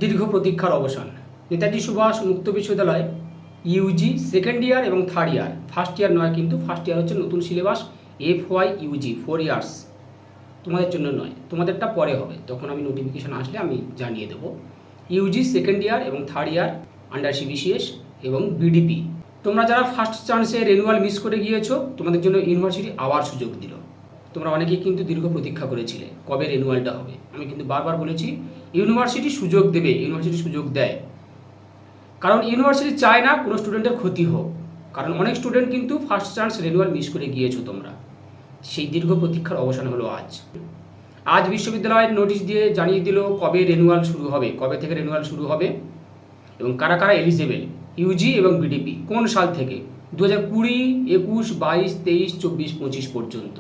দীর্ঘ প্রতীক্ষার অবসান। নেতাজি সুভাষ মুক্ত বিশ্ববিদ্যালয় ইউজি সেকেন্ড ইয়ার এবং থার্ড ইয়ার, ফার্স্ট ইয়ার নয়, কিন্তু ফার্স্ট ইয়ার হচ্ছে নতুন সিলেবাস FY ইউজি 4 ইয়ার্স, তোমাদের জন্য নয়, তোমাদেরটা পরে হবে, তখন আমি নোটিফিকেশান আসলে আমি জানিয়ে দেবো। ইউজি সেকেন্ড ইয়ার এবং থার্ড ইয়ার আন্ডার CBCS এবং BDP, তোমরা যারা ফার্স্ট চান্সে রেনুয়াল মিস করে গিয়েছো, তোমাদের জন্য ইউনিভার্সিটি আবার সুযোগ দিল। তোমরা অনেকেই কিন্তু দীর্ঘ প্রতীক্ষা করেছিলে কবে রেনুয়ালটা হবে। আমি কিন্তু বারবার বলেছি ইউনিভার্সিটি সুযোগ দেবে, ইউনিভার্সিটি সুযোগ দেয়, কারণ ইউনিভার্সিটি চায় না কোনো স্টুডেন্টের ক্ষতি হোক। কারণ অনেক স্টুডেন্ট কিন্তু ফার্স্ট চান্স রেনুয়াল মিস করে গিয়েছো তোমরা। সেই দীর্ঘ প্রতীক্ষার অবসান হলো আজ। আজ বিশ্ববিদ্যালয়ের নোটিশ দিয়ে জানিয়ে দিল কবে রেনুয়াল শুরু হবে, কবে থেকে রেনুয়াল শুরু হবে এবং কারা কারা এলিজেবেল ইউজি এবং BDP, কোন সাল থেকে 2020, 21, 22, 23, 24, 25 পর্যন্ত।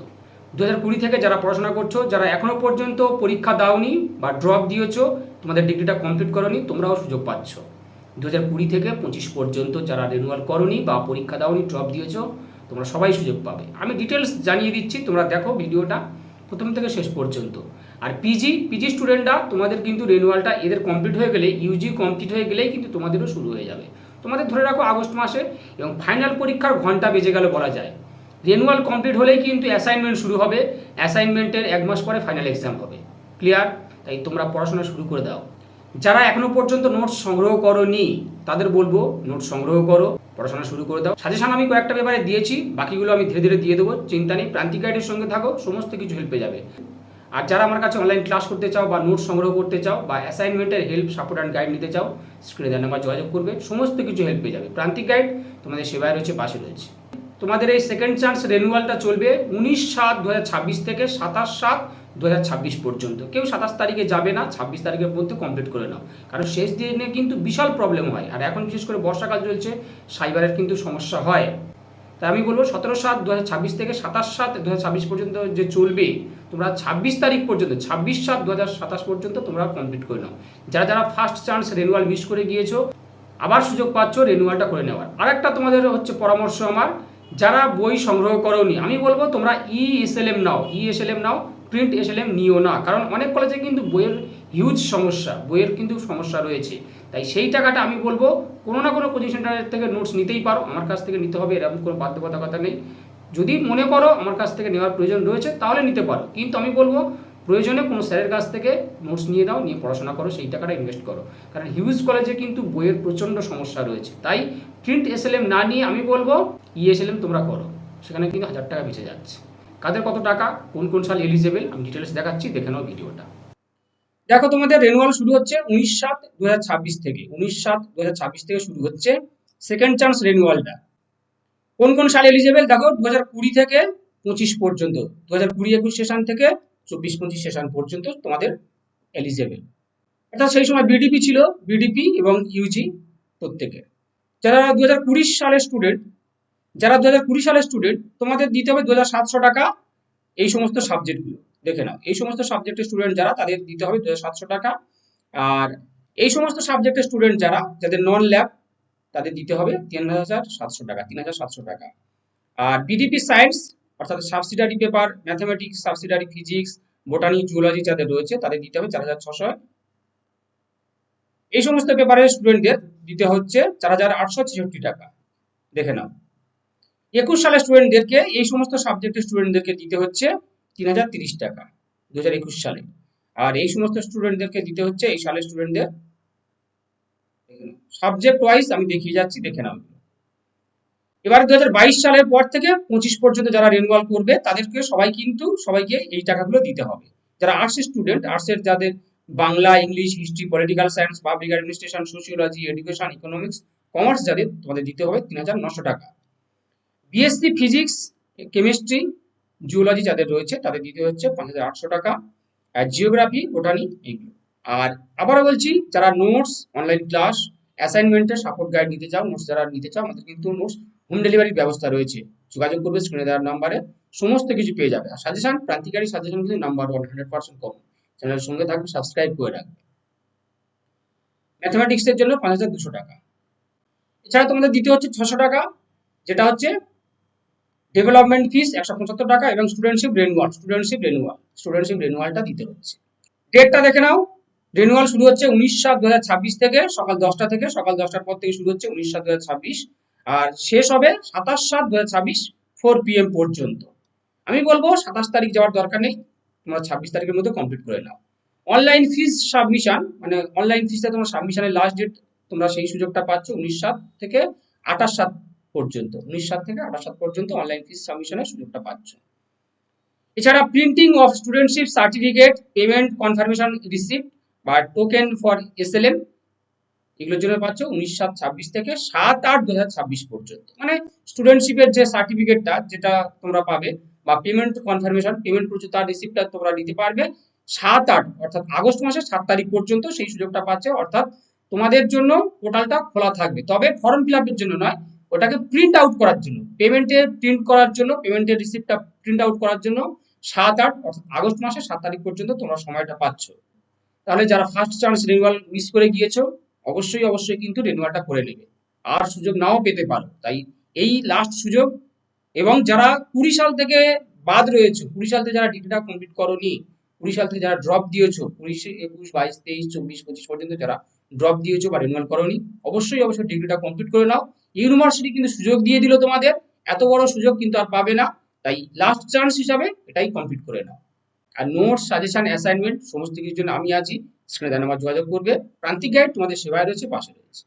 2020 থেকে যারা পড়াশোনা করছো, যারা এখনও পর্যন্ত পরীক্ষা দাওনি বা ড্রপ দিয়েছো, তোমাদের ডিগ্রিটা কমপ্লিট করোনি, তোমরাও সুযোগ পাচ্ছ। 2020 থেকে 25 পর্যন্ত যারা রেনুয়াল করোনি বা পরীক্ষা দাওনি, ড্রপ দিয়েছো, তোমরা সবাই সুযোগ পাবে। আমি ডিটেলস জানিয়ে দিচ্ছি, তোমরা দেখো ভিডিওটা প্রথম থেকে শেষ পর্যন্ত। আর পিজি স্টুডেন্টরা, তোমাদের কিন্তু রেনুয়ালটা এদের কমপ্লিট হয়ে গেলে, ইউজি কমপ্লিট হয়ে গেলেই কিন্তু তোমাদেরও শুরু হয়ে যাবে। তোমাদের ধরে রাখো আগস্ট মাসে, এবং ফাইনাল পরীক্ষার ঘন্টা বেজে গেল বলা যায়। রেনুয়াল কমপ্লিট হলেই কিন্তু অ্যাসাইনমেন্ট শুরু হবে, অ্যাসাইনমেন্টের 1 মাস পরে ফাইনাল এক্সাম হবে। ক্লিয়ার? তাই তোমরা পড়াশোনা শুরু করে দাও। যারা এখনো পর্যন্ত নোটস সংগ্রহ করোনি, তাদের বলবো নোটস সংগ্রহ করো, পড়াশোনা শুরু করে দাও। সাজেশন আমি কয়েকটা ব্যাপারে দিয়েছি, বাকিগুলো আমি ধীরে ধীরে দিয়ে দেবো, চিন্তা নেই। প্রান্তিক গাইডের সঙ্গে থাকো, সমস্ত কিছু হেল্প পেয়ে যাবে। আর যারা আমার কাছে অনলাইন ক্লাস করতে চাও বা নোটস সংগ্রহ করতে চাও বা অ্যাসাইনমেন্টের হেল্প, সাপোর্ট অ্যান্ড গাইড নিতে চাও, স্ক্রিনে দেওয়া নাম্বার যোগাযোগ করবে, সমস্ত কিছু হেল্প পেয়ে যাবে। প্রান্তিক গাইড তোমাদের সেবায় রয়েছে, পাশে রয়েছে। তোমাদের এই সেকেন্ড চান্স রেনুয়ালটা চলবে 19/7/2026 থেকে 27/7/2026 পর্যন্ত। কেউ 27 তারিখে যাবে না, 26 তারিখের মধ্যে কমপ্লিট করে নাও, কারণ শেষ দিনে কিন্তু বিশাল প্রবলেম হয়। আর এখন বিশেষ করে বর্ষাকাল চলছে, সাইবারের কিন্তু সমস্যা হয়। তাই আমি বলবো 17/7/2026 থেকে 27/7/2026 পর্যন্ত যে চলবে, তোমরা 26 তারিখ পর্যন্ত, 26/7/2027 পর্যন্ত তোমরা কমপ্লিট করে নাও। যারা যারা ফার্স্ট চান্স রেনুয়াল মিস করে গিয়েছো, আবার সুযোগ পাচ্ছ রেনুয়ালটা করে নেওয়ার। আর একটা তোমাদের হচ্ছে পরামর্শ আমার, যারা বই সংগ্রহ করোনি, আমি বলবো তোমরা ESLM নাও, ESLM নাও, প্রিন্ট SLM নিও না। কারণ অনেক কলেজে কিন্তু বইয়ের হিউজ সমস্যা, বইয়ের কিন্তু সমস্যা রয়েছে। তাই সেই টাকাটা আমি বলবো কোনো না কোনো কোচিং সেন্টারের থেকে নোটস নিতেই পারো, আমার কাছ থেকে নিতে হবে এরকম কোনো বাধ্যবাধকতা নেই। যদি মনে করো আমার কাছ থেকে নেওয়ার প্রয়োজন রয়েছে, তাহলে নিতে পারো, কিন্তু আমি বলবো প্রয়োজনে কোনো স্যারের কাছ থেকে নোটস নিয়ে নাও, নিয়ে পড়াশোনা করো, সেই টাকাটা ইনভেস্ট করো। কারণ হিউজ কলেজে কিন্তু বইয়ের প্রচণ্ড সমস্যা রয়েছে। তাই প্রিন্ট SLM না নিয়ে আমি বলবো ESLM তোমরা করো, সেখানে কিন্তু 1000 টাকা বেঁচে যাচ্ছে। কাদের কত টাকা, কোন কোন সাল এলিজেবল, আমি ডিটেলস দেখাচ্ছি, দেখে নাও ভিডিওটা। দেখো তোমাদের রেনুয়াল শুরু হচ্ছে 19/7/2026 থেকে, 19/7/2026 থেকে শুরু হচ্ছে সেকেন্ড চান্স রেনুয়ালটা। কোন কোন সাল এলিজেবল দেখো, 2020 থেকে 25 পর্যন্ত, 2020-21 সেশন থেকে 24-25 সেশন পর্যন্ত তোমাদের এলিজেবল। অর্থাৎ সেই সময় BDP ছিল, BDP এবং ইউজি প্রত্যেকে। যারা 2020 সালের স্টুডেন্ট, তোমাদের দিতে হবে 2700 টাকা এই সমস্ত সাবজেক্টগুলো। দেখে নাও, এই সমস্ত সাবজেক্টের স্টুডেন্ট যারা, তাদের দিতে হবে 2700 টাকা। আর এই সমস্ত সাবজেক্টের স্টুডেন্ট যারা, যাদের নন ল্যাব, তাদের দিতে হবে 3700 টাকা, 3700 টাকা। আর BDP সায়েন্স, অর্থাৎ subsidiary paper, mathematics, subsidiary physics, botany, zoology যাদের রয়েছে, তাদের দিতে হবে 4600। এই সমস্ত পেপারের স্টুডেন্টদের দিতে হচ্ছে 4866 টাকা। দেখে নাও, 21 সালের স্টুডেন্টদেরকে, এই সমস্ত সাবজেক্টের স্টুডেন্টদেরকে দিতে হচ্ছে 3030 টাকা 2021 সালে। আর এই সমস্ত স্টুডেন্টদেরকে দিতে হচ্ছে, এই সালের স্টুডেন্টদের সাবজেক্ট ওয়াইজ আমি দেখিয়ে যাচ্ছি, দেখে নাও। এবার 2022 সালের পর থেকে 25 পর্যন্ত যারা রেনুয়াল করবে, তাদেরকে সবাইকে এই টাকাগুলো দিতে হবে। যারা আর্টস স্টুডেন্ট, আর্টসের যাদের Bangla, English, history, political science, public administration, sociology, education, economics, commerce যাদের, তোমাদের দিতে হবে 3900 টাকা। বিএসসি ফিজিক্স, কেমিস্ট্রি, জিওলজি যাদের রয়েছে, তাদের দিতে হচ্ছে 5800 টাকা। আর জিওগ্রাফি, বোটানি, এইগুলো। আর আবারও বলছি, যারা নোটস, অনলাইন ক্লাস, অ্যাসাইনমেন্টের সাপোর্ট গাইড নিতে চাও, নোটস যারা নিতে চাও, আমাদের কিন্তু নোটস হোম ডেলিভারির ব্যবস্থা রয়েছে। যোগাযোগ করবে স্ক্রিনে দেওয়ার নাম্বারে, সমস্ত কিছু পেয়ে যাবে। আর সাজেশন, প্রান্তিকারী সাজেশন কিন্তু নাম্বার 100% কম। চ্যানেলের সঙ্গে থাকবে, সাবস্ক্রাইব করে রাখবে। ম্যাথমেটিক্সের জন্য 5200 টাকা। এছাড়া তোমাদের দিতে হচ্ছে 600 টাকা, যেটা হচ্ছে ডেভেলপমেন্ট ফিস 175 টাকা, এবং স্টুডেন্টশিপ রেনুয়ালটা দিতে হচ্ছে। ডেটটা দেখে নাও, রিনিউয়াল শুরু হচ্ছে 19/7/2026 থেকে সকাল 10টা থেকে, সকাল 10টার পর থেকে শুরু হচ্ছে 19/7/2026, আর শেষ হবে 27/7/2026 4 PM পর্যন্ত। আমি বলবো 27 তারিখ যাওয়ার দরকার নেই, তোমরা 26 তারিখের মধ্যে কমপ্লিট করে নাও। অনলাইন ফিস সাবমিশন, মানে অনলাইন ফিসটা তোমার সাবমিশনের লাস্ট ডেট, তোমরা সেই সুযোগটা পাচ্ছ 19/7 থেকে 28/7 পর্যন্ত, 19/7 থেকে 28/7 পর্যন্ত অনলাইন ফিস সাবমিশনের সুযোগটা পাচ্ছ। এছাড়া printing of studentship certificate, payment confirmation receipt বা টোকেন ফর SLM, এগুলোর জন্য পাচ্ছ 19/7/26 থেকে 7/8/2026 পর্যন্ত। মানে স্টুডেন্টশিপের যে সার্টিফিকেটটা যেটা তোমরা পাবে বা পেমেন্ট কনফার্মেশন, পেমেন্ট করছো তার রিসিপ্টটা তোমরা নিতে পারবে 7/8 অর্থাৎ আগস্ট মাসের 7 তারিখ পর্যন্ত সেই সুযোগটা পাচ্ছে। অর্থাৎ তোমাদের জন্য পোর্টালটা খোলা থাকবে, তবে ফর্ম ফিল আপের জন্য নয়, ওটাকে প্রিন্ট আউট করার জন্য, পেমেন্টের প্রিন্ট করার জন্য, পেমেন্টের রিসিপ্টটা প্রিন্ট আউট করার জন্য 7/8 অর্থাৎ আগস্ট মাসের 7 তারিখ পর্যন্ত তোমরা সময়টা পাচ্ছ। তাহলে যারা ফার্স্ট চান্স রিনিউয়াল মিস করে গিয়েছো, অবশ্যই কিন্তু রিনিউয়ালটা করে নেবে, আর সুযোগ নাও পেতে পারো, তাই এই লাস্ট সুযোগ। এবং যারা 20 সাল থেকে বাদ রয়েছে, 20 সাল থেকে যারা ডিগ্রিটা কমপ্লিট করোনি, 20 সাল থেকে যারা ড্রপ দিয়েছো, 20, 21, 22, 23, 24, 25 পর্যন্ত যারা ড্রপ দিয়েছো বা রিনিউয়াল করোনি, অবশ্যই ডিগ্রিটা কমপ্লিট করে নাও। ইউনিভার্সিটি কিন্তু সুযোগ দিয়ে দিল তোমাদের, এত বড় সুযোগ কিন্তু আর পাবে না, তাই লাস্ট চান্স হিসাবে এটাই কমপ্লিট করে নাও। আর নোটস, সাজেশন, অ্যাসাইনমেন্ট সমস্ত কিছুর জন্য আমি আছি, স্ক্রিনে দেওয়া নাম্বার যোগাযোগ করবে। প্রান্তিক গাইড তোমাদের সেবায় রয়েছে, পাশে রয়েছে।